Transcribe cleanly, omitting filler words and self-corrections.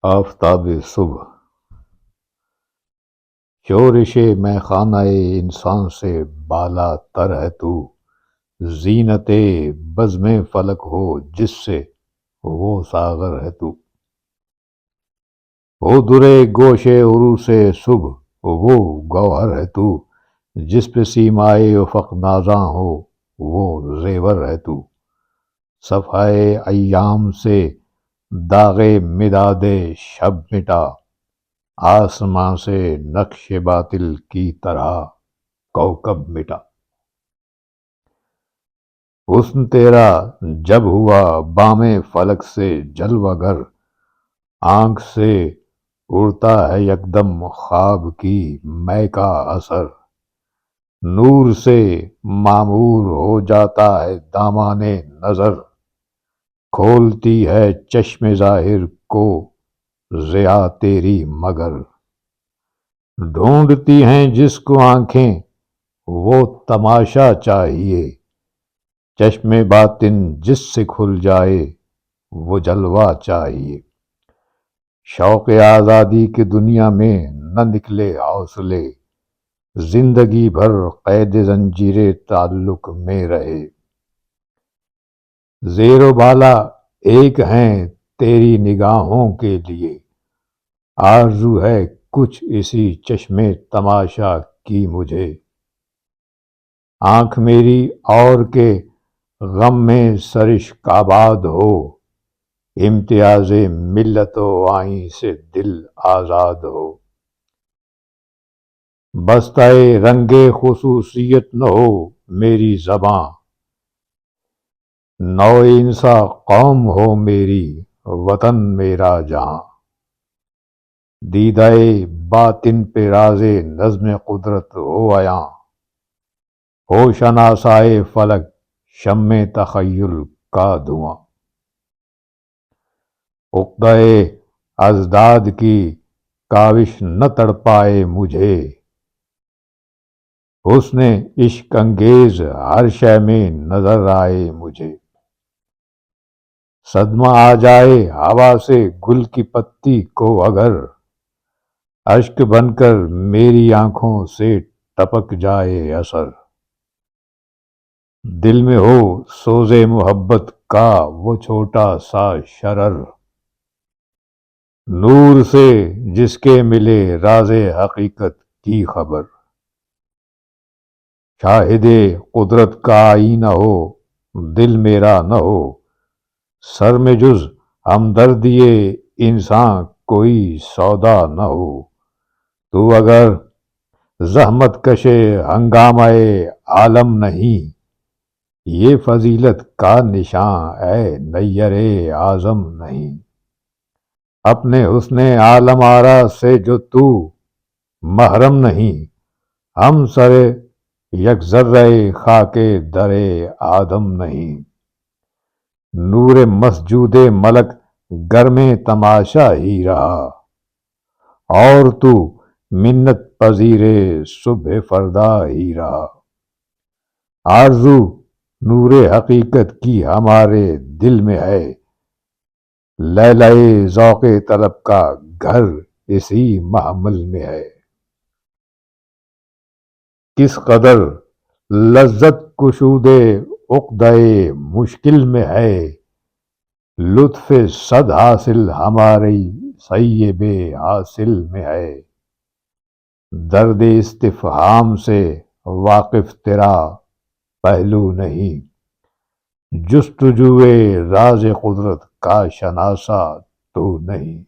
آفتاب صبح، شورش میں خانہ انسان سے بالا تر ہے تو، زینت بزم فلک ہو جس سے وہ ساغر ہے تو، ہو درے گوش عروس صبح وہ گوہر ہے تو، جس پہ سیمائے افق نازاں ہو وہ زیور ہے تو، صفحۂ ایام سے داغ مداد شب مٹا، آسماں سے نقش باطل کی طرح کوکب مٹا، حسن تیرا جب ہوا بام فلک سے جلوہ گر، آنکھ سے اڑتا ہے یکدم خواب کی مے کا اثر، نور سے معمور ہو جاتا ہے دامان نظر، کھولتی ہے چشم ظاہر کو ضیا تیری مگر، ڈھونڈتی ہیں جس کو آنکھیں وہ تماشا چاہیے، چشم باطن جس سے کھل جائے وہ جلوہ چاہیے، شوق آزادی کی دنیا میں نہ نکلے حوصلے، زندگی بھر قید زنجیر تعلق میں رہے، زیر و بالا ایک ہیں تیری نگاہوں کے لیے، آرزو ہے کچھ اسی چشم تماشا کی مجھے، آنکھ میری اور کے غم میں سرش کآباد ہو، امتیاز ملت و آئیں سے دل آزاد ہو، بستہ رنگ خصوصیت نہ ہو میری زباں، نو انسا قوم ہو میری وطن میرا جہاں، دیدہ باطن پہ راز نظم قدرت ہو عیاں، ہو شناسائے فلک شمع تخیل کا دھواں، عقدہ ازداد کی کاوش نہ تڑپائے مجھے، حسن عشق انگیز ہر شے میں نظر آئے مجھے، صدمہ آ جائے ہوا سے گل کی پتی کو اگر، اشک بن کر میری آنکھوں سے ٹپک جائے اثر، دل میں ہو سوز محبت کا وہ چھوٹا سا شرر، نور سے جس کے ملے راز حقیقت کی خبر، شاہد قدرت کا آئینہ ہو دل میرا نہ ہو، سر میں جز ہمدردی انسان کوئی سودا نہ ہو، تو اگر زحمت کش ہنگامہ عالم نہیں، یہ فضیلت کا نشاں اے نیر اعظم نہیں، اپنے حسن عالم آرا سے جو تو محرم نہیں، ہم سر یک ذرہ خاک در آدم نہیں، نور مسجود ملک گر میں تماشا ہی رہا، اور تو منت پذیر صبح فردا ہی رہا، آرزو نور حقیقت کی ہمارے دل میں ہے، لیلہ ذوق طلب کا گھر اسی محمل میں ہے، کس قدر لذت کشود عقدہ مشکل میں ہے، لطف صد حاصل ہماری سیب حاصل میں ہے، درد استفہام سے واقف تیرا پہلو نہیں، جستجوئے راز قدرت کا شناسا تو نہیں۔